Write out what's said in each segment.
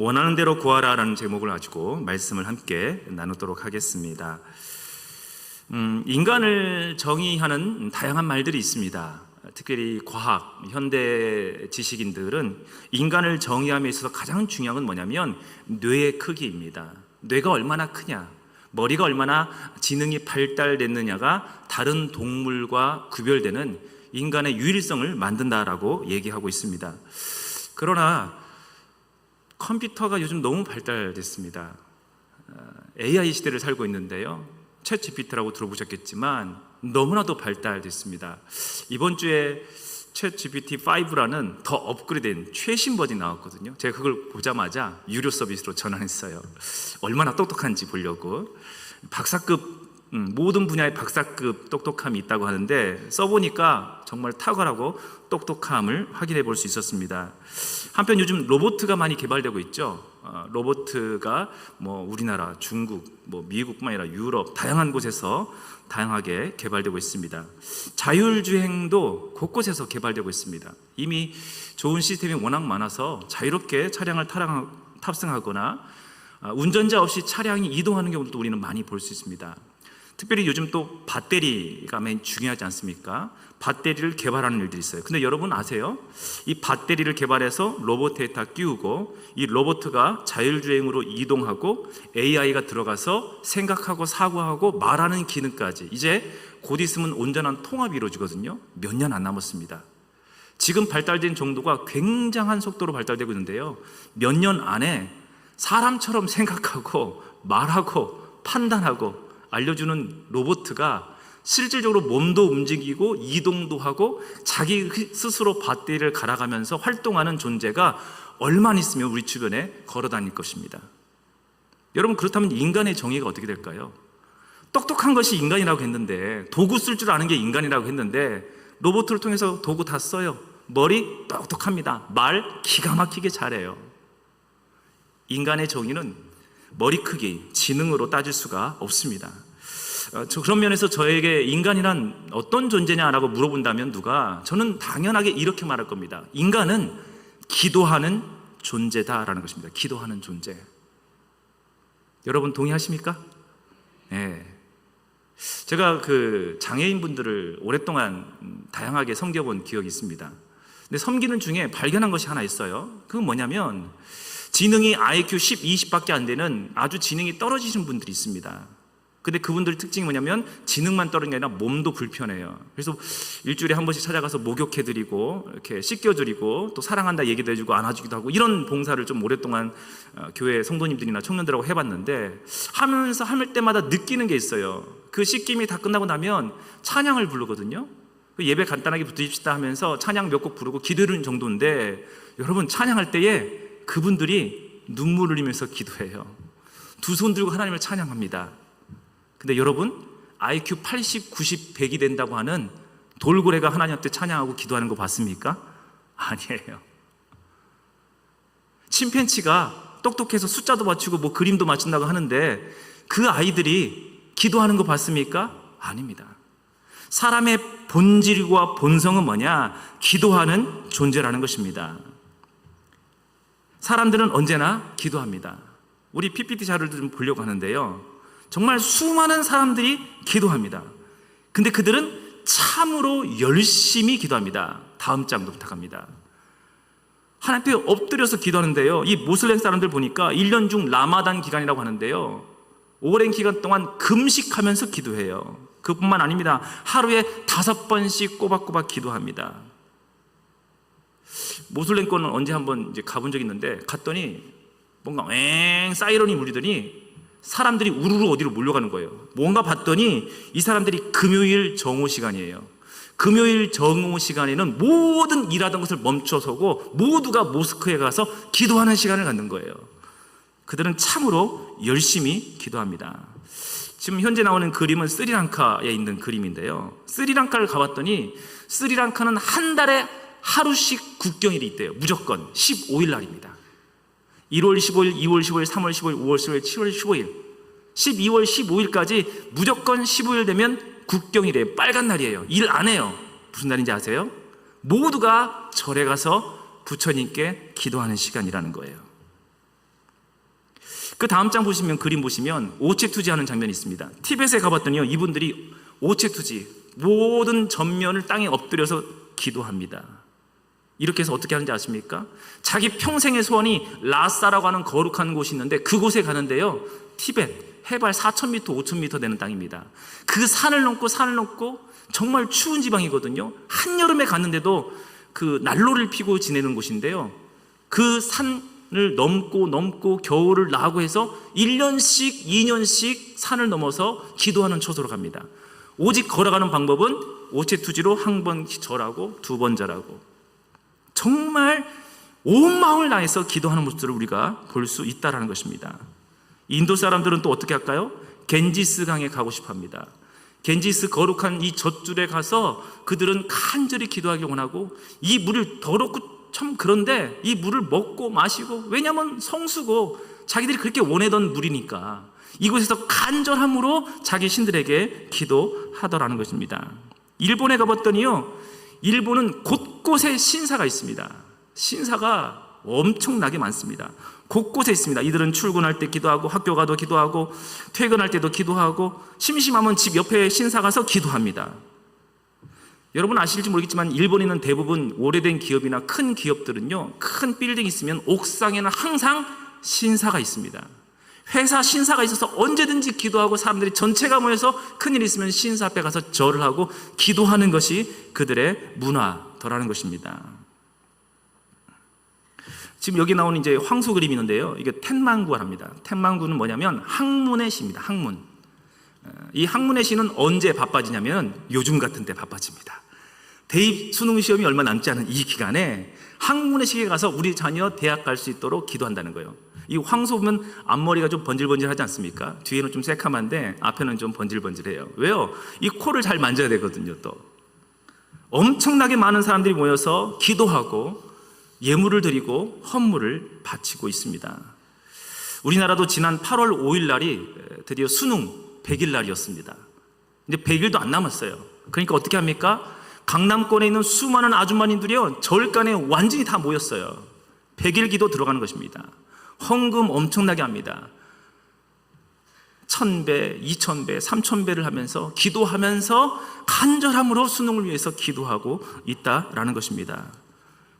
원하는 대로 구하라라는 제목을 가지고 말씀을 함께 나누도록 하겠습니다. 인간을 정의하는 다양한 말들이 있습니다. 특별히 과학, 현대 지식인들은 인간을 정의함에 있어서 가장 중요한 건 뭐냐면 뇌의 크기입니다. 뇌가 얼마나 크냐, 머리가 얼마나 지능이 발달됐느냐가 다른 동물과 구별되는 인간의 유일성을 만든다라고 얘기하고 있습니다. 그러나 컴퓨터가 요즘 너무 발달됐습니다. AI 시대를 살고 있는데요, 챗 GPT라고 들어보셨겠지만 너무나도 발달됐습니다. 이번 주에 챗 GPT-5라는 더 업그레이드된 최신 버전이 나왔거든요. 제가 그걸 보자마자 유료 서비스로 전환했어요. 얼마나 똑똑한지 보려고. 박사급, 모든 분야의 박사급 똑똑함이 있다고 하는데 써보니까 정말 탁월하고 똑똑함을 확인해 볼 수 있었습니다. 한편 요즘 로봇가 많이 개발되고 있죠. 로봇가 우리나라, 중국, 미국뿐만 아니라 유럽 다양한 곳에서 다양하게 개발되고 있습니다. 자율주행도 곳곳에서 개발되고 있습니다. 이미 좋은 시스템이 워낙 많아서 자유롭게 차량을 탑승하거나 운전자 없이 차량이 이동하는 경우도 우리는 많이 볼 수 있습니다. 특별히 요즘 또 배터리가 맨 중요하지 않습니까? 배터리를 개발하는 일들이 있어요. 근데 여러분 아세요? 이 배터리를 개발해서 로봇에 다 끼우고 이 로봇가 자율주행으로 이동하고 AI가 들어가서 생각하고 사고하고 말하는 기능까지 이제 곧 있으면 온전한 통합이 이루어지거든요. 몇 년 안 남았습니다. 지금 발달된 정도가 굉장한 속도로 발달되고 있는데요, 몇 년 안에 사람처럼 생각하고 말하고 판단하고 알려주는 로봇가 실질적으로 몸도 움직이고 이동도 하고 자기 스스로 배터리를 갈아가면서 활동하는 존재가 얼마나 있으면 우리 주변에 걸어다닐 것입니다. 여러분, 그렇다면 인간의 정의가 어떻게 될까요? 똑똑한 것이 인간이라고 했는데, 도구 쓸 줄 아는 게 인간이라고 했는데 로봇을 통해서 도구 다 써요. 머리 똑똑합니다. 말 기가 막히게 잘해요. 인간의 정의는 머리 크기, 지능으로 따질 수가 없습니다. 그런 면에서 저에게 인간이란 어떤 존재냐라고 물어본다면 저는 당연하게 이렇게 말할 겁니다. 인간은 기도하는 존재다라는 것입니다. 기도하는 존재. 여러분 동의하십니까? 네. 제가 장애인분들을 오랫동안 다양하게 섬겨본 기억이 있습니다. 근데 섬기는 중에 발견한 것이 하나 있어요. 그건 뭐냐면 지능이 IQ 10, 20밖에 안 되는 아주 지능이 떨어지신 분들이 있습니다. 근데 그분들 특징이 뭐냐면 지능만 떨어진 게 아니라 몸도 불편해요. 그래서 일주일에 한 번씩 찾아가서 목욕해드리고 이렇게 씻겨드리고 또 사랑한다 얘기도 해주고 안아주기도 하고 이런 봉사를 좀 오랫동안 교회 성도님들이나 청년들하고 해봤는데 하면서 할 때마다 느끼는 게 있어요. 그 씻김이 다 끝나고 나면 찬양을 부르거든요. 예배 간단하게 붙으십시다 하면서 찬양 몇 곡 부르고 기도하는 정도인데, 여러분 찬양할 때에 그분들이 눈물을 흘리면서 기도해요. 두 손 들고 하나님을 찬양합니다. 근데 여러분, IQ 80, 90, 100이 된다고 하는 돌고래가 하나님한테 찬양하고 기도하는 거 봤습니까? 아니에요. 침팬치가 똑똑해서 숫자도 맞추고 그림도 맞춘다고 하는데 그 아이들이 기도하는 거 봤습니까? 아닙니다. 사람의 본질과 본성은 뭐냐? 기도하는 존재라는 것입니다. 사람들은 언제나 기도합니다. 우리 PPT 자료를 좀 보려고 하는데요, 정말 수많은 사람들이 기도합니다. 근데 그들은 참으로 열심히 기도합니다. 다음 장도 부탁합니다. 하나님 앞에 엎드려서 기도하는데요, 이 모슬렘 사람들 보니까 1년 중 라마단 기간이라고 하는데요, 오랜 기간 동안 금식하면서 기도해요. 그뿐만 아닙니다. 하루에 5번씩 꼬박꼬박 기도합니다. 모슬렘 거는 언제 한번 가본 적이 있는데 갔더니 뭔가 사이런이 울리더니 사람들이 우르르 어디로 몰려가는 거예요. 뭔가 봤더니 이 사람들이 금요일 정오 시간이에요. 금요일 정오 시간에는 모든 일하던 것을 멈춰서고 모두가 모스크에 가서 기도하는 시간을 갖는 거예요. 그들은 참으로 열심히 기도합니다. 지금 현재 나오는 그림은 스리랑카에 있는 그림인데요, 스리랑카를 가봤더니 스리랑카는 한 달에 하루씩 국경일이 있대요. 무조건 15일 날입니다. 1월 15일, 2월 15일, 3월 15일, 5월 15일, 7월 15일, 12월 15일까지 무조건 15일 되면 국경일이에요. 빨간 날이에요. 일 안 해요. 무슨 날인지 아세요? 모두가 절에 가서 부처님께 기도하는 시간이라는 거예요. 그 다음 장 보시면, 그림 보시면 오체투지하는 장면이 있습니다. 티벳에 가봤더니요, 이분들이 오체투지, 모든 전면을 땅에 엎드려서 기도합니다. 이렇게 해서 어떻게 하는지 아십니까? 자기 평생의 소원이 라사라고 하는 거룩한 곳이 있는데 그곳에 가는데요, 티벳 해발 4,000m, 5,000m 되는 땅입니다. 그 산을 넘고 정말 추운 지방이거든요. 한여름에 갔는데도 그 난로를 피고 지내는 곳인데요, 그 산을 넘고 겨울을 나고 해서 1년씩 2년씩 산을 넘어서 기도하는 처소로 갑니다. 오직 걸어가는 방법은 오체투지로 한 번 절하고 두 번 절하고, 정말 온 마음을 다해서 기도하는 모습들을 우리가 볼 수 있다는 것입니다. 인도 사람들은 또 어떻게 할까요? 겐지스 강에 가고 싶어 합니다. 겐지스 거룩한 이 젖줄에 가서 그들은 간절히 기도하길 원하고, 이 물을 더럽고 참 그런데 이 물을 먹고 마시고, 왜냐하면 성수고 자기들이 그렇게 원하던 물이니까 이곳에서 간절함으로 자기 신들에게 기도하더라는 것입니다. 일본에 가봤더니요, 일본은 곳곳에 신사가 있습니다. 신사가 엄청나게 많습니다. 곳곳에 있습니다. 이들은 출근할 때 기도하고, 학교 가도 기도하고, 퇴근할 때도 기도하고, 심심하면 집 옆에 신사 가서 기도합니다. 여러분 아실지 모르겠지만 일본에는 대부분 오래된 기업이나 큰 기업들은요, 큰 빌딩이 있으면 옥상에는 항상 신사가 있습니다. 회사 신사가 있어서 언제든지 기도하고, 사람들이 전체가 모여서 큰일 있으면 신사 앞에 가서 절을 하고 기도하는 것이 그들의 문화더라는 것입니다. 지금 여기 나오는 이제 황소 그림이 있는데요, 이게 텐만구랍니다. 텐만구는 뭐냐면 학문의 시입니다. 학문. 이 학문의 시는 언제 바빠지냐면 요즘 같은 때 바빠집니다. 대입 수능 시험이 얼마 남지 않은 이 기간에 학문의 시기에 가서 우리 자녀 대학 갈 수 있도록 기도한다는 거예요. 이 황소 보면 앞머리가 좀 번질번질하지 않습니까? 뒤에는 좀 새카만데 앞에는 좀 번질번질해요. 왜요? 이 코를 잘 만져야 되거든요. 또 엄청나게 많은 사람들이 모여서 기도하고 예물을 드리고 헌물을 바치고 있습니다. 우리나라도 지난 8월 5일 날이 드디어 수능 100일 날이었습니다. 이제 100일도 안 남았어요. 그러니까 어떻게 합니까? 강남권에 있는 수많은 아주머니들이요, 절간에 완전히 다 모였어요. 100일 기도 들어가는 것입니다. 헌금 엄청나게 합니다. 1,000배, 2,000배, 3,000배를 하면서 기도하면서 간절함으로 수능을 위해서 기도하고 있다라는 것입니다.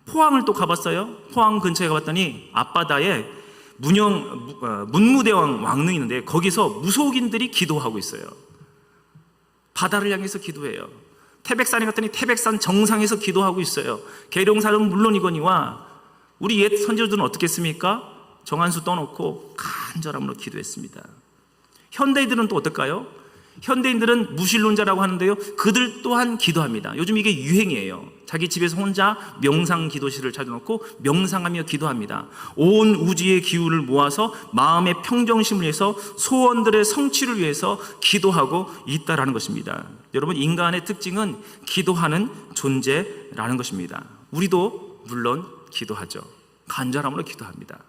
포항을 또 가봤어요. 포항 근처에 가봤더니 앞바다에 문무대왕 왕릉이 있는데 거기서 무속인들이 기도하고 있어요. 바다를 향해서 기도해요. 태백산에 갔더니 태백산 정상에서 기도하고 있어요. 계룡산은 물론이거니와 우리 옛 선조들은 어떻게 했습니까? 정한수 떠놓고 간절함으로 기도했습니다. 현대인들은 또 어떨까요? 현대인들은 무신론자라고 하는데요, 그들 또한 기도합니다. 요즘 이게 유행이에요. 자기 집에서 혼자 명상 기도실을 차려놓고 명상하며 기도합니다. 온 우주의 기운을 모아서 마음의 평정심을 위해서, 소원들의 성취를 위해서 기도하고 있다라는 것입니다. 여러분, 인간의 특징은 기도하는 존재라는 것입니다. 우리도 물론 기도하죠. 간절함으로 기도합니다.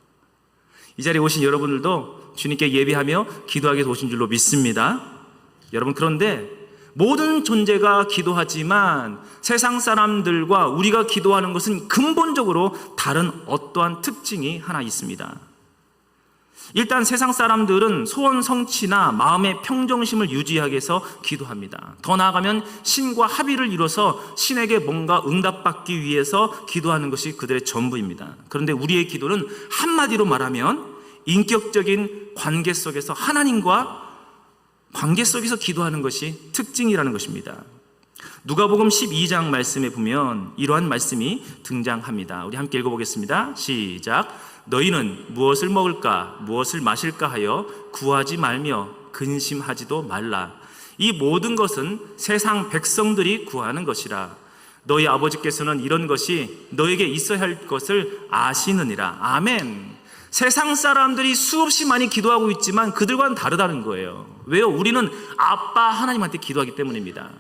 이 자리에 오신 여러분들도 주님께 예배하며 기도하기 위해서 오신 줄로 믿습니다. 여러분, 그런데 모든 존재가 기도하지만 세상 사람들과 우리가 기도하는 것은 근본적으로 다른 어떠한 특징이 하나 있습니다. 일단 세상 사람들은 소원 성취나 마음의 평정심을 유지하기 위해서 기도합니다. 더 나아가면 신과 합의를 이뤄서 신에게 뭔가 응답받기 위해서 기도하는 것이 그들의 전부입니다. 그런데 우리의 기도는 한마디로 말하면 인격적인 관계 속에서, 하나님과 관계 속에서 기도하는 것이 특징이라는 것입니다. 누가복음 12장 말씀에 보면 이러한 말씀이 등장합니다. 우리 함께 읽어보겠습니다. 시작. 너희는 무엇을 먹을까 무엇을 마실까 하여 구하지 말며 근심하지도 말라. 이 모든 것은 세상 백성들이 구하는 것이라. 너희 아버지께서는 이런 것이 너에게 있어야 할 것을 아시느니라. 아멘. 세상 사람들이 수없이 많이 기도하고 있지만 그들과는 다르다는 거예요. 왜요? 우리는 아빠 하나님한테 기도하기 때문입니다.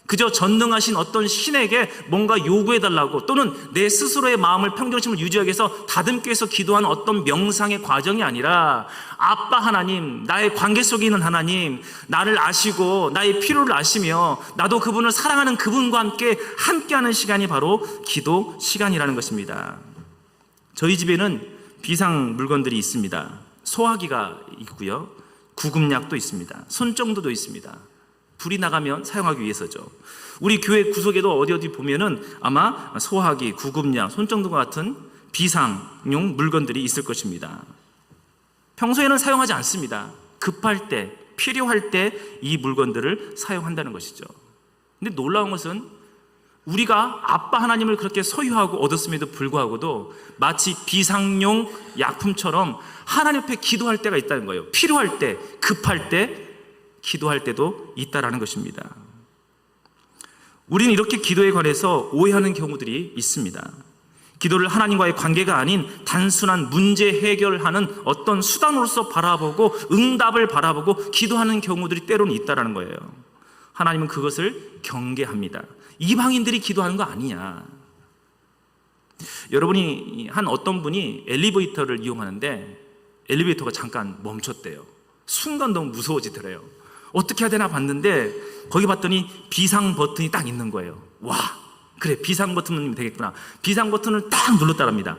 그저 전능하신 어떤 신에게 뭔가 요구해달라고, 또는 내 스스로의 마음을, 평정심을 유지하기 위해서 다듬기 위해서 기도하는 어떤 명상의 과정이 아니라, 아빠 하나님, 나의 관계 속에 있는 하나님, 나를 아시고 나의 필요를 아시며 나도 그분을 사랑하는 그분과 함께하는 시간이 바로 기도 시간이라는 것입니다. 저희 집에는 비상 물건들이 있습니다. 소화기가 있고요, 구급약도 있습니다. 손정도도 있습니다. 불이 나가면 사용하기 위해서죠. 우리 교회 구석에도 어디 보면은 아마 소화기, 구급약, 손정도와 같은 비상용 물건들이 있을 것입니다. 평소에는 사용하지 않습니다. 급할 때, 필요할 때 이 물건들을 사용한다는 것이죠. 근데 놀라운 것은 우리가 아빠 하나님을 그렇게 소유하고 얻었음에도 불구하고도 마치 비상용 약품처럼 하나님 앞에 기도할 때가 있다는 거예요. 필요할 때, 급할 때 기도할 때도 있다라는 것입니다. 우리는 이렇게 기도에 관해서 오해하는 경우들이 있습니다. 기도를 하나님과의 관계가 아닌 단순한 문제 해결하는 어떤 수단으로서 바라보고 응답을 바라보고 기도하는 경우들이 때로는 있다라는 거예요. 하나님은 그것을 경계합니다. 이방인들이 기도하는 거 아니냐. 여러분이 어떤 분이 엘리베이터를 이용하는데 엘리베이터가 잠깐 멈췄대요. 순간 너무 무서워지더래요. 어떻게 해야 되나 봤는데 거기 봤더니 비상 버튼이 딱 있는 거예요. 와, 그래, 비상 버튼은 되겠구나. 비상 버튼을 딱 눌렀다랍니다.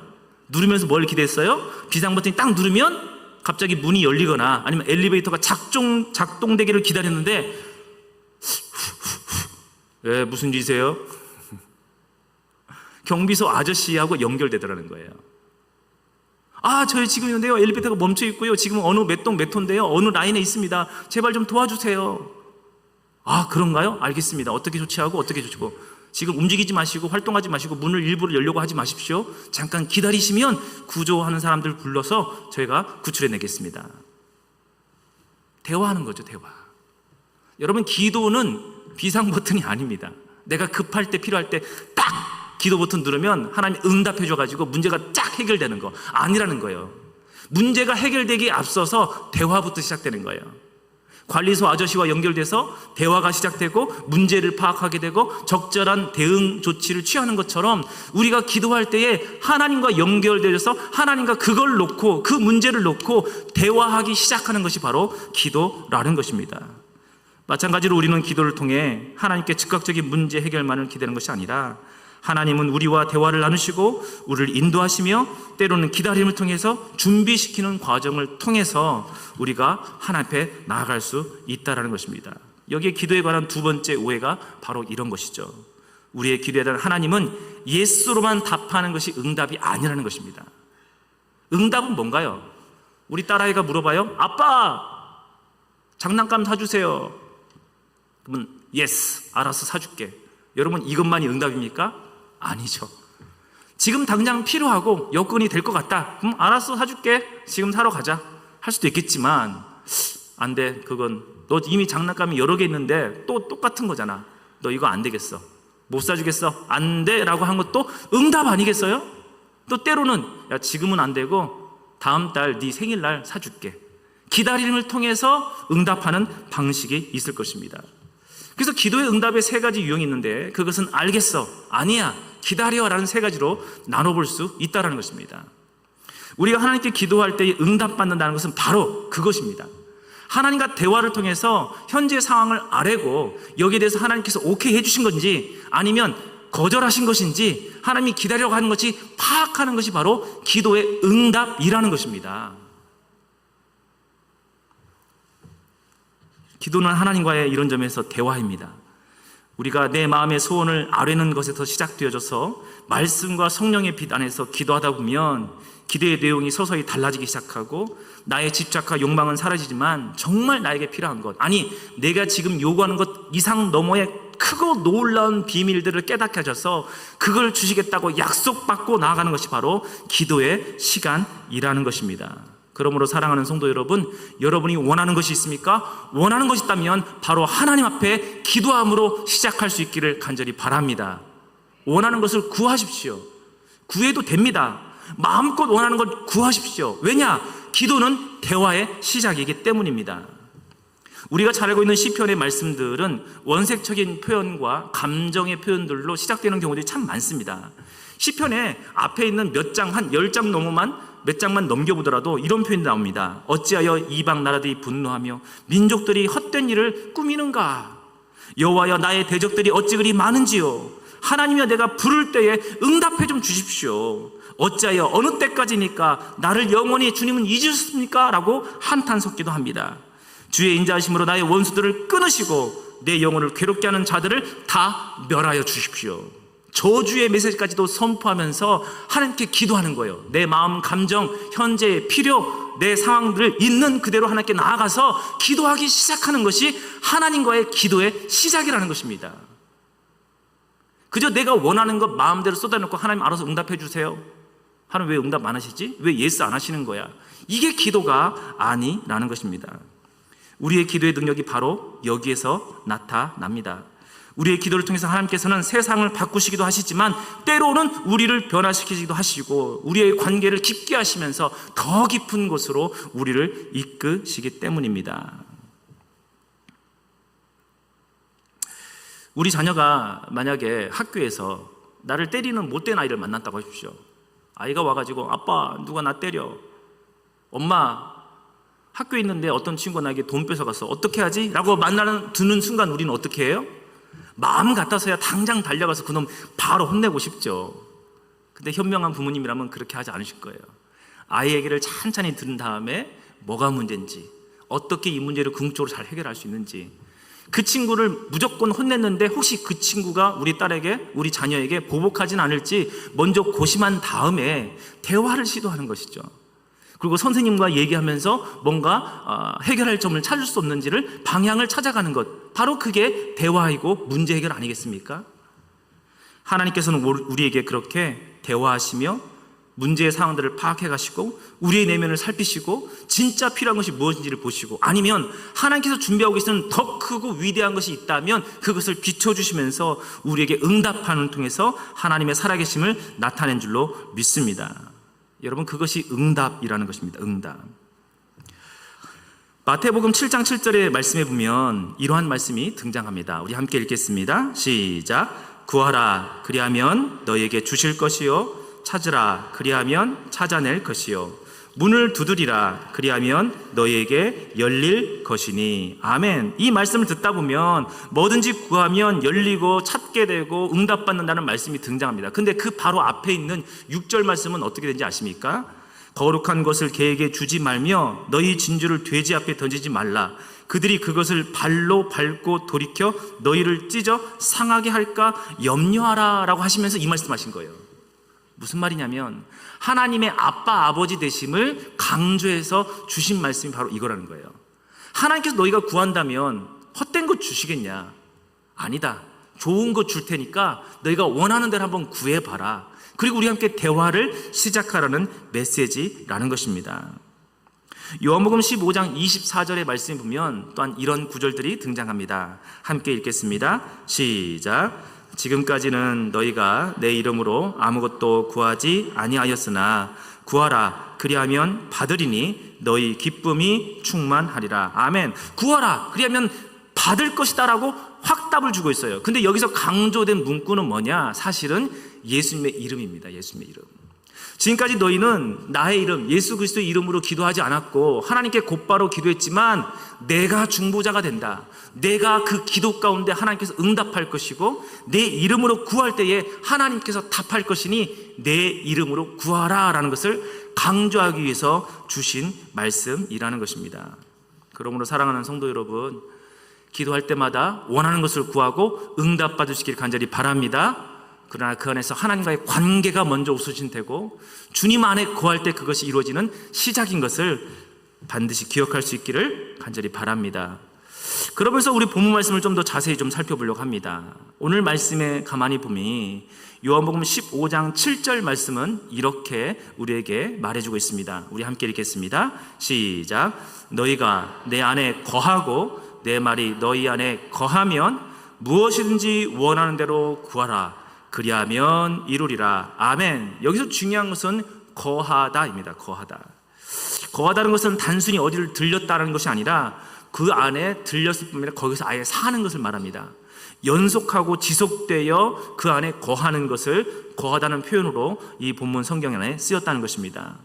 누르면서 뭘 기대했어요? 비상 버튼이 딱 누르면 갑자기 문이 열리거나 아니면 엘리베이터가 작동되기를 기다렸는데 무슨 짓이세요? 경비소 아저씨하고 연결되더라는 거예요. 저희 지금 있는데요, 엘리베이터가 멈춰 있고요, 지금 어느 몇 동 몇 호인데요, 어느 라인에 있습니다. 제발 좀 도와주세요. 그런가요? 알겠습니다. 어떻게 조치하고 어떻게 조치고. 지금 움직이지 마시고 활동하지 마시고 문을 일부러 열려고 하지 마십시오. 잠깐 기다리시면 구조하는 사람들 불러서 저희가 구출해 내겠습니다. 대화하는 거죠, 대화. 여러분, 기도는 비상 버튼이 아닙니다. 내가 급할 때, 필요할 때 딱 기도 버튼 누르면 하나님이 응답해 줘가지고 문제가 쫙 해결되는 거 아니라는 거예요. 문제가 해결되기에 앞서서 대화부터 시작되는 거예요. 관리소 아저씨와 연결돼서 대화가 시작되고 문제를 파악하게 되고 적절한 대응 조치를 취하는 것처럼 우리가 기도할 때에 하나님과 연결되어서 하나님과 그걸 놓고 그 문제를 놓고 대화하기 시작하는 것이 바로 기도라는 것입니다. 마찬가지로 우리는 기도를 통해 하나님께 즉각적인 문제 해결만을 기대는 것이 아니라 하나님은 우리와 대화를 나누시고 우리를 인도하시며 때로는 기다림을 통해서 준비시키는 과정을 통해서 우리가 하나님 앞에 나아갈 수 있다는 것입니다. 여기에 기도에 관한 두 번째 오해가 바로 이런 것이죠. 우리의 기도에 대한 하나님은 예스로만 답하는 것이 응답이 아니라는 것입니다. 응답은 뭔가요? 우리 딸아이가 물어봐요. 아빠, 장난감 사주세요. 그러면 예스, 알아서 사줄게. 여러분, 이것만이 응답입니까? 아니죠. 지금 당장 필요하고 여건이 될 것 같다. 그럼 알았어, 사줄게. 지금 사러 가자. 할 수도 있겠지만 안 돼. 그건 너 이미 장난감이 여러 개 있는데 또 똑같은 거잖아. 너 이거 안 되겠어. 못 사주겠어. 안 돼. 라고 한 것도 응답 아니겠어요? 또 때로는 야, 지금은 안 되고 다음 달 네 생일날 사줄게. 기다림을 통해서 응답하는 방식이 있을 것입니다. 그래서 기도의 응답의 세 가지 유형이 있는데 그것은 알겠어, 아니야, 기다려 라는 세 가지로 나눠볼 수 있다는 것입니다. 우리가 하나님께 기도할 때 응답받는다는 것은 바로 그것입니다. 하나님과 대화를 통해서 현재 상황을 알고 여기에 대해서 하나님께서 오케이 해주신 건지 아니면 거절하신 것인지 하나님이 기다려고 하는 것이 파악하는 것이 바로 기도의 응답이라는 것입니다. 기도는 하나님과의 이런 점에서 대화입니다. 우리가 내 마음의 소원을 아뢰는 것에서 시작되어져서 말씀과 성령의 빛 안에서 기도하다 보면 기도의 내용이 서서히 달라지기 시작하고 나의 집착과 욕망은 사라지지만 정말 나에게 필요한 것, 아니 내가 지금 요구하는 것 이상 너머의 크고 놀라운 비밀들을 깨닫게 하셔서 그걸 주시겠다고 약속받고 나아가는 것이 바로 기도의 시간이라는 것입니다. 그러므로 사랑하는 성도 여러분, 여러분이 원하는 것이 있습니까? 원하는 것이 있다면 바로 하나님 앞에 기도함으로 시작할 수 있기를 간절히 바랍니다. 원하는 것을 구하십시오. 구해도 됩니다. 마음껏 원하는 걸 구하십시오. 왜냐? 기도는 대화의 시작이기 때문입니다. 우리가 잘 알고 있는 시편의 말씀들은 원색적인 표현과 감정의 표현들로 시작되는 경우들이 참 많습니다. 시편에 앞에 있는 몇 장, 한 10장 몇 장만 넘겨보더라도 이런 표현이 나옵니다. 어찌하여 이방 나라들이 분노하며 민족들이 헛된 일을 꾸미는가? 여호와여, 나의 대적들이 어찌 그리 많은지요? 하나님이여, 내가 부를 때에 응답해 좀 주십시오. 어찌하여 어느 때까지니까 나를 영원히 주님은 잊으셨습니까? 라고 한탄 섞기도 합니다. 주의 인자하심으로 나의 원수들을 끊으시고 내 영혼을 괴롭게 하는 자들을 다 멸하여 주십시오. 저주의 메시지까지도 선포하면서 하나님께 기도하는 거예요. 내 마음, 감정, 현재의 필요, 내 상황들을 있는 그대로 하나님께 나아가서 기도하기 시작하는 것이 하나님과의 기도의 시작이라는 것입니다. 그저 내가 원하는 것 마음대로 쏟아놓고 하나님 알아서 응답해 주세요. 하나님 왜 응답 안 하시지? 왜 예스 안 하시는 거야? 이게 기도가 아니라는 것입니다. 우리의 기도의 능력이 바로 여기에서 나타납니다. 우리의 기도를 통해서 하나님께서는 세상을 바꾸시기도 하시지만 때로는 우리를 변화시키기도 하시고 우리의 관계를 깊게 하시면서 더 깊은 곳으로 우리를 이끄시기 때문입니다. 우리 자녀가 만약에 학교에서 나를 때리는 못된 아이를 만났다고 하십시오. 아이가 와가지고 아빠 누가 나 때려, 엄마 학교에 있는데 어떤 친구가 나에게 돈 뺏어갔어, 어떻게 하지? 라고 드는 순간 우리는 어떻게 해요? 마음 같아서야 당장 달려가서 그놈 바로 혼내고 싶죠. 근데 현명한 부모님이라면 그렇게 하지 않으실 거예요. 아이 얘기를 찬찬히 들은 다음에 뭐가 문제인지, 어떻게 이 문제를 궁극적으로 잘 해결할 수 있는지, 그 친구를 무조건 혼냈는데 혹시 그 친구가 우리 딸에게, 우리 자녀에게 보복하진 않을지 먼저 고심한 다음에 대화를 시도하는 것이죠. 그리고 선생님과 얘기하면서 뭔가 해결할 점을 찾을 수 없는지를 방향을 찾아가는 것, 바로 그게 대화이고 문제 해결 아니겠습니까? 하나님께서는 우리에게 그렇게 대화하시며 문제의 상황들을 파악해 가시고 우리의 내면을 살피시고 진짜 필요한 것이 무엇인지를 보시고, 아니면 하나님께서 준비하고 계시는 더 크고 위대한 것이 있다면 그것을 비춰주시면서 우리에게 응답하는 통해서 하나님의 살아계심을 나타낸 줄로 믿습니다. 여러분, 그것이 응답이라는 것입니다. 응답. 마태복음 7장 7절의 말씀에 보면 이러한 말씀이 등장합니다. 우리 함께 읽겠습니다. 시작. 구하라 그리하면 너희에게 주실 것이요, 찾으라 그리하면 찾아낼 것이요, 문을 두드리라 그리하면 너희에게 열릴 것이니. 아멘. 이 말씀을 듣다 보면 뭐든지 구하면 열리고 찾게 되고 응답받는다는 말씀이 등장합니다. 근데 그 바로 앞에 있는 6절 말씀은 어떻게 되는지 아십니까? 거룩한 것을 개에게 주지 말며 너희 진주를 돼지 앞에 던지지 말라. 그들이 그것을 발로 밟고 돌이켜 너희를 찢어 상하게 할까 염려하라 라고 하시면서 이 말씀하신 거예요. 무슨 말이냐면 하나님의 아빠 아버지 되심을 강조해서 주신 말씀이 바로 이거라는 거예요. 하나님께서 너희가 구한다면 헛된 것 주시겠냐? 아니다. 좋은 것 줄 테니까 너희가 원하는 대로 한번 구해봐라. 그리고 우리 함께 대화를 시작하라는 메시지라는 것입니다. 요한복음 15장 24절의 말씀에 보면 또한 이런 구절들이 등장합니다. 함께 읽겠습니다. 시작. 지금까지는 너희가 내 이름으로 아무것도 구하지 아니하였으나 구하라 그리하면 받으리니 너희 기쁨이 충만하리라. 아멘. 구하라 그리하면 받을 것이다 라고 확답을 주고 있어요. 근데 여기서 강조된 문구는 뭐냐? 사실은 예수님의 이름입니다. 예수님의 이름. 지금까지 너희는 나의 이름, 예수 그리스도의 이름으로 기도하지 않았고 하나님께 곧바로 기도했지만 내가 중보자가 된다. 내가 그 기도 가운데 하나님께서 응답할 것이고 내 이름으로 구할 때에 하나님께서 답할 것이니 내 이름으로 구하라 라는 것을 강조하기 위해서 주신 말씀이라는 것입니다. 그러므로 사랑하는 성도 여러분, 기도할 때마다 원하는 것을 구하고 응답받으시길 간절히 바랍니다. 그러나 그 안에서 하나님과의 관계가 먼저 우선시 되고 주님 안에 거할 때 그것이 이루어지는 시작인 것을 반드시 기억할 수 있기를 간절히 바랍니다. 그러면서 우리 본문 말씀을 좀 더 자세히 좀 살펴보려고 합니다. 오늘 말씀에 가만히 보면 요한복음 15장 7절 말씀은 이렇게 우리에게 말해주고 있습니다. 우리 함께 읽겠습니다. 시작. 너희가 내 안에 거하고 내 말이 너희 안에 거하면 무엇이든지 원하는 대로 구하라. 그리하면 이루리라. 아멘. 여기서 중요한 것은 거하다입니다. 거하다. 거하다는 것은 단순히 어디를 들렸다는 것이 아니라 그 안에 들렸을 뿐만 아니라 거기서 아예 사는 것을 말합니다. 연속하고 지속되어 그 안에 거하는 것을 거하다는 표현으로 이 본문 성경 안에 쓰였다는 것입니다.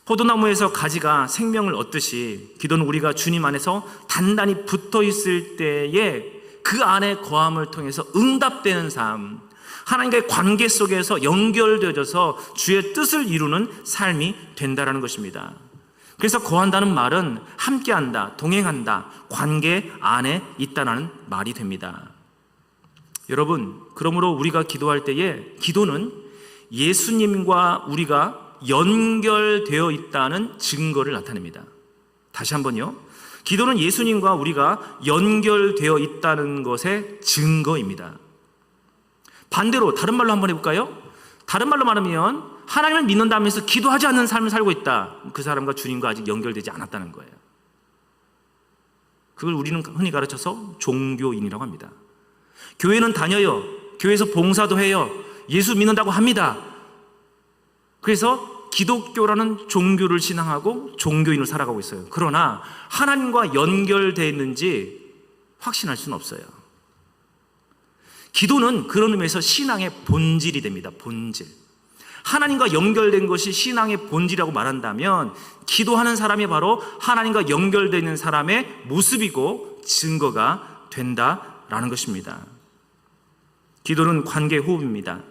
포도나무에서 가지가 생명을 얻듯이 기도는 우리가 주님 안에서 단단히 붙어 있을 때에 그 안에 거함을 통해서 응답되는 삶, 하나님과의 관계 속에서 연결되어져서 주의 뜻을 이루는 삶이 된다라는 것입니다. 그래서 거한다는 말은 함께한다, 동행한다, 관계 안에 있다는 말이 됩니다. 여러분, 그러므로 우리가 기도할 때에 기도는 예수님과 우리가 연결되어 있다는 증거를 나타냅니다. 다시 한번요. 기도는 예수님과 우리가 연결되어 있다는 것의 증거입니다. 반대로 다른 말로 한번 해볼까요? 다른 말로 말하면 하나님을 믿는다면서 기도하지 않는 삶을 살고 있다. 그 사람과 주님과 아직 연결되지 않았다는 거예요. 그걸 우리는 흔히 가르쳐서 종교인이라고 합니다. 교회는 다녀요. 교회에서 봉사도 해요. 예수 믿는다고 합니다. 그래서 기독교라는 종교를 신앙하고 종교인으로 살아가고 있어요. 그러나 하나님과 연결되어 있는지 확신할 수는 없어요. 기도는 그런 의미에서 신앙의 본질이 됩니다. 본질. 하나님과 연결된 것이 신앙의 본질이라고 말한다면 기도하는 사람이 바로 하나님과 연결되어 있는 사람의 모습이고 증거가 된다라는 것입니다. 기도는 관계 호흡입니다.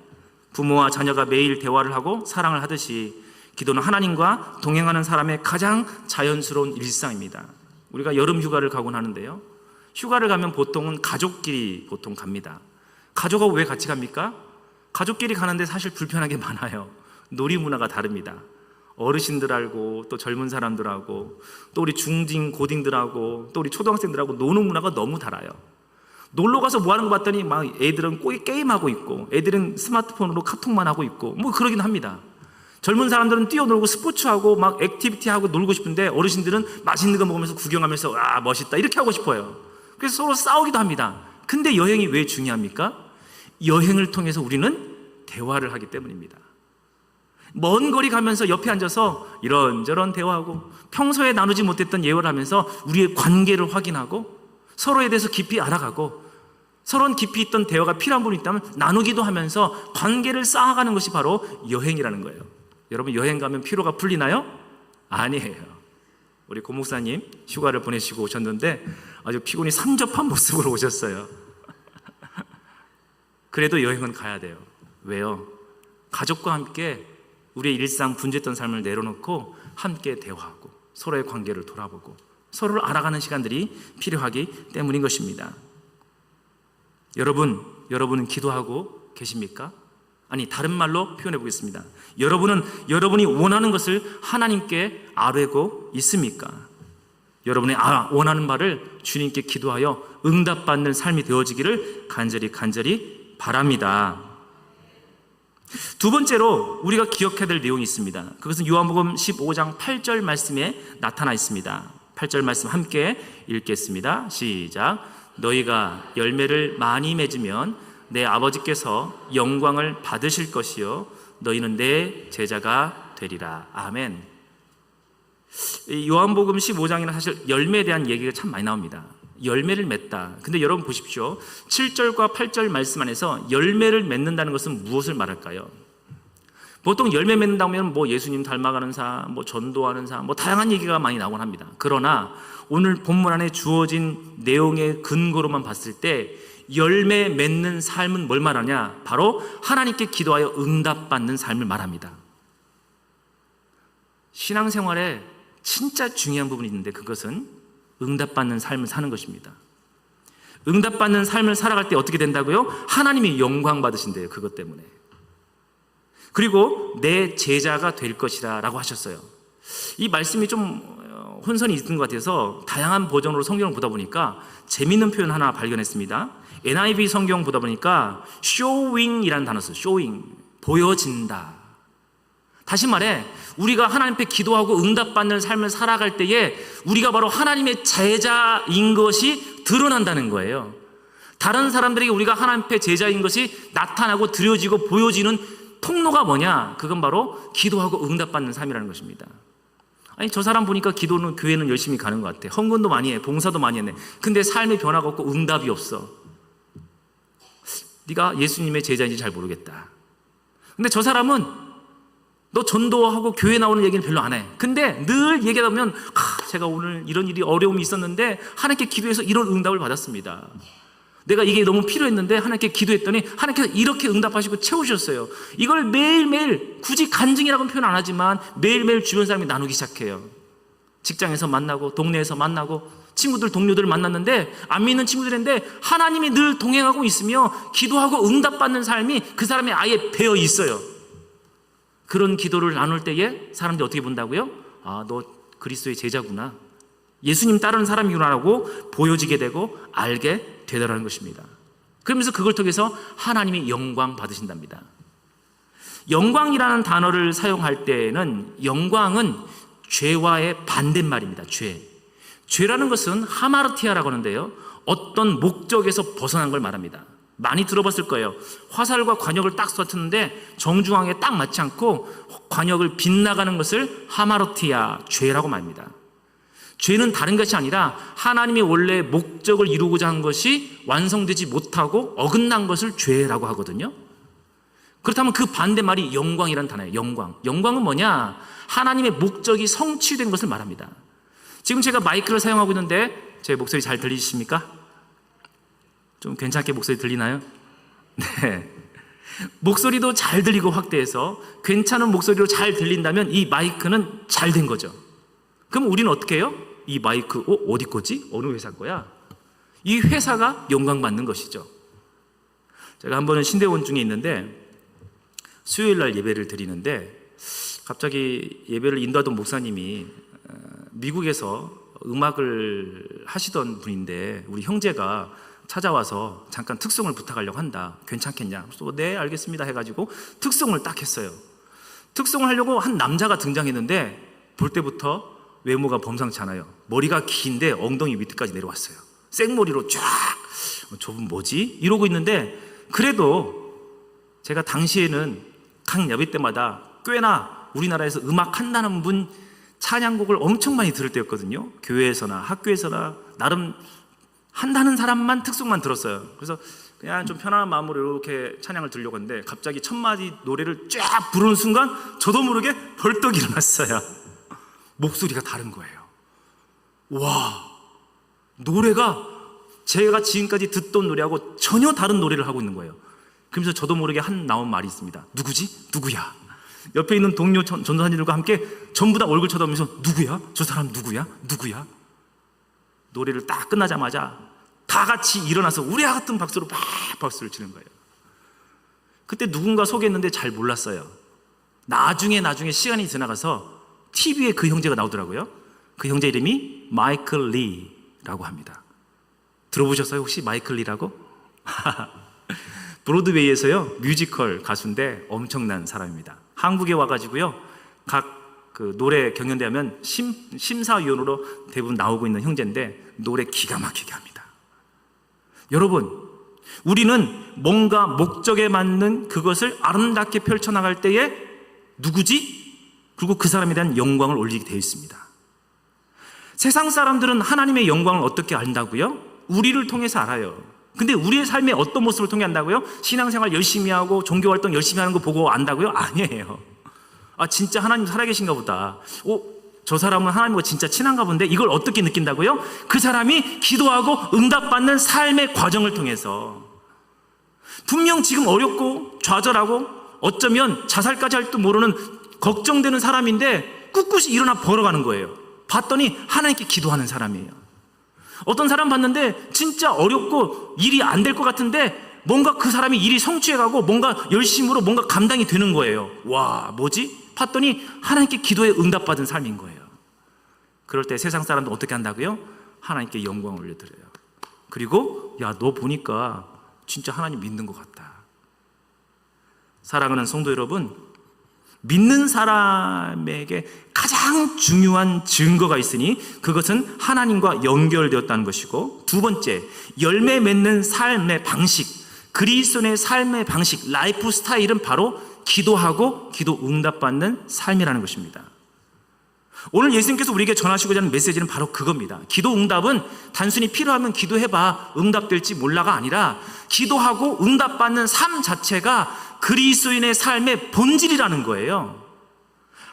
부모와 자녀가 매일 대화를 하고 사랑을 하듯이 기도는 하나님과 동행하는 사람의 가장 자연스러운 일상입니다. 우리가 여름 휴가를 가곤 하는데요. 휴가를 가면 보통은 가족끼리 보통 갑니다. 가족하고 왜 같이 갑니까? 가족끼리 가는데 사실 불편한 게 많아요. 놀이 문화가 다릅니다. 어르신들하고 또 젊은 사람들하고 또 우리 중딩 고딩들하고 또 우리 초등학생들하고 노는 문화가 너무 달라요. 놀러 가서 뭐 하는 거 봤더니 막 애들은 게임하고 있고 애들은 스마트폰으로 카톡만 하고 있고 뭐 그러긴 합니다. 젊은 사람들은 뛰어놀고 스포츠하고 막 액티비티하고 놀고 싶은데 어르신들은 맛있는 거 먹으면서 구경하면서 아 멋있다 이렇게 하고 싶어요. 그래서 서로 싸우기도 합니다. 근데 여행이 왜 중요합니까? 여행을 통해서 우리는 대화를 하기 때문입니다. 먼 거리 가면서 옆에 앉아서 이런저런 대화하고 평소에 나누지 못했던 예화를 하면서 우리의 관계를 확인하고 서로에 대해서 깊이 알아가고 서로는 깊이 있던 대화가 필요한 부분이 있다면 나누기도 하면서 관계를 쌓아가는 것이 바로 여행이라는 거예요. 여러분 여행 가면 피로가 풀리나요? 아니에요. 우리 고 목사님 휴가를 보내시고 오셨는데 아주 피곤이 산접한 모습으로 오셨어요. 그래도 여행은 가야 돼요. 왜요? 가족과 함께 우리의 일상 분주했던 삶을 내려놓고 함께 대화하고 서로의 관계를 돌아보고 서로를 알아가는 시간들이 필요하기 때문인 것입니다. 여러분은 기도하고 계십니까? 아니 다른 말로 표현해 보겠습니다. 여러분은 여러분이 원하는 것을 하나님께 아뢰고 있습니까? 여러분이 원하는 바를 주님께 기도하여 응답받는 삶이 되어지기를 간절히 바랍니다. 두 번째로 우리가 기억해야 될 내용이 있습니다. 그것은 요한복음 15장 8절 말씀에 나타나 있습니다. 8절 말씀 함께 읽겠습니다. 시작. 너희가 열매를 많이 맺으면 내 아버지께서 영광을 받으실 것이요 너희는 내 제자가 되리라. 아멘. 요한복음 15장에는 사실 열매에 대한 얘기가 참 많이 나옵니다. 열매를 맺다. 근데 여러분 보십시오. 7절과 8절 말씀 안에서 열매를 맺는다는 것은 무엇을 말할까요? 보통 열매 맺는다면 뭐 예수님 닮아가는 사, 뭐 전도하는 사, 뭐 다양한 얘기가 많이 나오곤 합니다. 그러나 오늘 본문 안에 주어진 내용의 근거로만 봤을 때 열매 맺는 삶은 뭘 말하냐? 바로 하나님께 기도하여 응답받는 삶을 말합니다. 신앙생활에 진짜 중요한 부분이 있는데 그것은 응답받는 삶을 사는 것입니다. 응답받는 삶을 살아갈 때 어떻게 된다고요? 하나님이 영광 받으신대요. 그것 때문에. 그리고 내 제자가 될 것이라 라고 하셨어요. 이 말씀이 좀 혼선이 있는 것 같아서 다양한 버전으로 성경을 보다 보니까 재미있는 표현 하나 발견했습니다. NIV 성경 보다 보니까 showing이라는 단어 써요. showing, 보여진다. 다시 말해 우리가 하나님 앞에 기도하고 응답받는 삶을 살아갈 때에 우리가 바로 하나님의 제자인 것이 드러난다는 거예요. 다른 사람들에게 우리가 하나님 앞에 제자인 것이 나타나고 드려지고 보여지는 통로가 뭐냐? 그건 바로 기도하고 응답받는 삶이라는 것입니다. 아니 저 사람 보니까 기도는 교회는 열심히 가는 것 같아. 헌금도 많이 해. 봉사도 많이 했네. 근데 삶의 변화가 없고 응답이 없어. 네가 예수님의 제자인지 잘 모르겠다. 근데 저 사람은 너 전도하고 교회 나오는 얘기는 별로 안 해. 근데 늘 얘기하다 보면 제가 오늘 이런 일이 어려움이 있었는데 하나님께 기도해서 이런 응답을 받았습니다. 내가 이게 너무 필요했는데 하나님께 기도했더니 하나님께서 이렇게 응답하시고 채우셨어요. 이걸 매일매일, 굳이 간증이라고는 표현 안 하지만 매일매일 주변 사람이 나누기 시작해요. 직장에서 만나고 동네에서 만나고 친구들, 동료들을 만났는데 안 믿는 친구들인데 하나님이 늘 동행하고 있으며 기도하고 응답받는 삶이 그 사람의 아예 배어 있어요. 그런 기도를 나눌 때에 사람들이 어떻게 본다고요? 아, 너 그리스도의 제자구나, 예수님 따르는 사람이구나라고 보여지게 되고 알게 되더라는 것입니다. 그러면서 그걸 통해서 하나님이 영광 받으신답니다. 영광이라는 단어를 사용할 때는 영광은 죄와의 반대말입니다. 죄라는 것은 하마르티아라고 하는데요, 어떤 목적에서 벗어난 걸 말합니다. 많이 들어봤을 거예요. 화살과 관역을 딱 쏘았는데 정중앙에 딱 맞지 않고 관역을 빗나가는 것을 하마르티아, 죄라고 말합니다. 죄는 다른 것이 아니라 하나님이 원래 목적을 이루고자 한 것이 완성되지 못하고 어긋난 것을 죄라고 하거든요. 그렇다면 그 반대말이 영광이라는 단어예요. 영광은 뭐냐? 하나님의 목적이 성취된 것을 말합니다. 지금 제가 마이크를 사용하고 있는데 제 목소리 잘 들리십니까? 좀 괜찮게 목소리 들리나요? 네. 목소리도 잘 들리고 확대해서 괜찮은 목소리로 잘 들린다면 이 마이크는 잘 된 거죠. 그럼 우리는 어떻게 해요? 이 마이크, 어디 거지? 어느 회사 거야? 이 회사가 영광받는 것이죠. 제가 한 번은 신대원 중에 있는데 수요일 날 예배를 드리는데 갑자기 예배를 인도하던 목사님이 미국에서 음악을 하시던 분인데 우리 형제가 찾아와서 잠깐 특송을 부탁하려고 한다. 괜찮겠냐? 그래서 네, 알겠습니다 해가지고 특송을 딱 했어요. 특송을 하려고 한 남자가 등장했는데 볼 때부터 외모가 범상치 않아요. 머리가 긴데 엉덩이 밑에까지 내려왔어요. 생머리로 쫙. 저분 뭐지? 이러고 있는데 그래도 제가 당시에는 각 예배 때마다 꽤나 우리나라에서 음악 한다는 분 찬양곡을 엄청 많이 들을 때였거든요. 교회에서나 학교에서나 나름 한다는 사람만 특송만 들었어요. 그래서 그냥 좀 편안한 마음으로 이렇게 찬양을 들으려고 했는데 갑자기 첫 마디 노래를 쫙 부르는 순간 저도 모르게 벌떡 일어났어요. 목소리가 다른 거예요. 와, 노래가 제가 지금까지 듣던 노래하고 전혀 다른 노래를 하고 있는 거예요. 그러면서 저도 모르게 나온 말이 있습니다. 누구지? 누구야? 옆에 있는 동료 전도사님들과 함께 전부 다 얼굴 쳐다보면서 누구야? 저 사람 누구야? 누구야? 노래를 딱 끝나자마자 다 같이 일어나서 우리와 같은 박수로 막 박수를 치는 거예요. 그때 누군가 소개했는데 잘 몰랐어요. 나중에 시간이 지나가서 TV에 그 형제가 나오더라고요. 그 형제 이름이 마이클 리라고 합니다. 들어보셨어요? 혹시 마이클 리라고? 브로드웨이에서요 뮤지컬 가수인데 엄청난 사람입니다. 한국에 와가지고요 각 그 노래 경연대 하면 심사위원으로 대부분 나오고 있는 형제인데 노래 기가 막히게 합니다. 여러분, 우리는 뭔가 목적에 맞는 그것을 아름답게 펼쳐나갈 때에 누구지? 그리고 그 사람에 대한 영광을 올리게 되어 있습니다. 세상 사람들은 하나님의 영광을 어떻게 안다고요? 우리를 통해서 알아요. 근데 우리의 삶의 어떤 모습을 통해 안다고요? 신앙생활 열심히 하고 종교활동 열심히 하는 거 보고 안다고요? 아니에요. 아, 진짜 하나님 살아계신가 보다. 저 사람은 하나님과 진짜 친한가 본데 이걸 어떻게 느낀다고요? 그 사람이 기도하고 응답받는 삶의 과정을 통해서. 분명 지금 어렵고 좌절하고 어쩌면 자살까지 할 줄 모르는 걱정되는 사람인데 꿋꿋이 일어나 벌어가는 거예요. 봤더니 하나님께 기도하는 사람이에요. 어떤 사람 봤는데 진짜 어렵고 일이 안 될 것 같은데 뭔가 그 사람이 일이 성취해가고 뭔가 열심으로 뭔가 감당이 되는 거예요. 와, 뭐지? 봤더니 하나님께 기도에 응답받은 삶인 거예요. 그럴 때 세상 사람들 어떻게 한다고요? 하나님께 영광을 올려드려요. 그리고 야, 너 보니까 진짜 하나님 믿는 것 같다. 사랑하는 성도 여러분, 믿는 사람에게 가장 중요한 증거가 있으니 그것은 하나님과 연결되었다는 것이고, 두 번째, 열매 맺는 삶의 방식, 그리스도인의 삶의 방식, 라이프 스타일은 바로 기도하고 기도 응답받는 삶이라는 것입니다. 오늘 예수님께서 우리에게 전하시고자 하는 메시지는 바로 그겁니다. 기도 응답은 단순히 필요하면 기도해봐 응답될지 몰라가 아니라 기도하고 응답받는 삶 자체가 그리스도인의 삶의 본질이라는 거예요.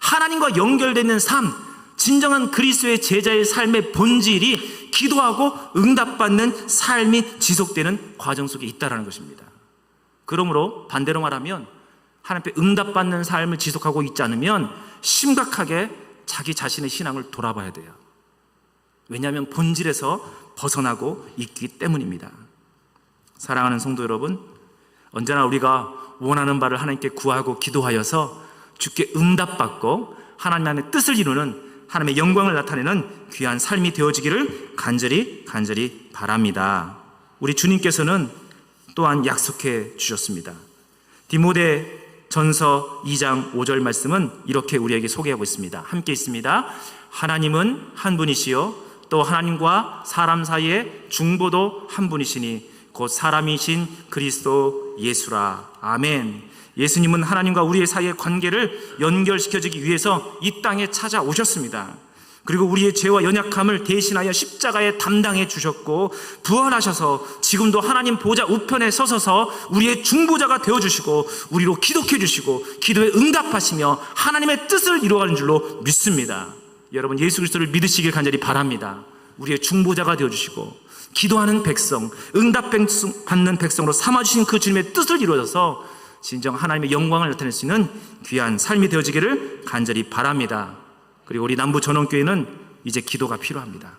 하나님과 연결되는 삶, 진정한 그리스도의 제자의 삶의 본질이 기도하고 응답받는 삶이 지속되는 과정 속에 있다는 것입니다. 그러므로 반대로 말하면 하나님 앞에 응답받는 삶을 지속하고 있지 않으면 심각하게 자기 자신의 신앙을 돌아봐야 돼요. 왜냐하면 본질에서 벗어나고 있기 때문입니다. 사랑하는 성도 여러분, 언제나 우리가 원하는 바를 하나님께 구하고 기도하여서 주께 응답받고 하나님 안에 뜻을 이루는 하나님의 영광을 나타내는 귀한 삶이 되어지기를 간절히 바랍니다. 우리 주님께서는 또한 약속해 주셨습니다. 디모데 전서 2장 5절 말씀은 이렇게 우리에게 소개하고 있습니다. 함께 있습니다. 하나님은 한 분이시요 또 하나님과 사람 사이의 중보도 한 분이시니 곧 사람이신 그리스도 예수라. 아멘. 예수님은 하나님과 우리의 사이의 관계를 연결시켜주기 위해서 이 땅에 찾아오셨습니다. 그리고 우리의 죄와 연약함을 대신하여 십자가에 담당해 주셨고 부활하셔서 지금도 하나님 보좌 우편에 서셔서 우리의 중보자가 되어주시고 우리로 기독해 주시고 기도에 응답하시며 하나님의 뜻을 이루어가는 줄로 믿습니다. 여러분, 예수 그리스도를 믿으시길 간절히 바랍니다. 우리의 중보자가 되어주시고 기도하는 백성, 응답 받는 백성으로 삼아주신 그 주님의 뜻을 이루어져서 진정 하나님의 영광을 나타낼 수 있는 귀한 삶이 되어지기를 간절히 바랍니다. 그리고 우리 남부 전원교회는 이제 기도가 필요합니다.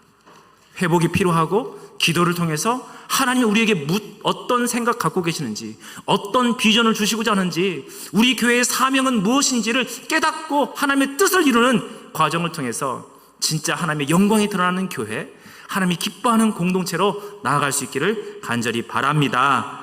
회복이 필요하고 기도를 통해서 하나님이 우리에게 어떤 생각 갖고 계시는지, 어떤 비전을 주시고자 하는지, 우리 교회의 사명은 무엇인지를 깨닫고 하나님의 뜻을 이루는 과정을 통해서 진짜 하나님의 영광이 드러나는 교회, 하나님이 기뻐하는 공동체로 나아갈 수 있기를 간절히 바랍니다.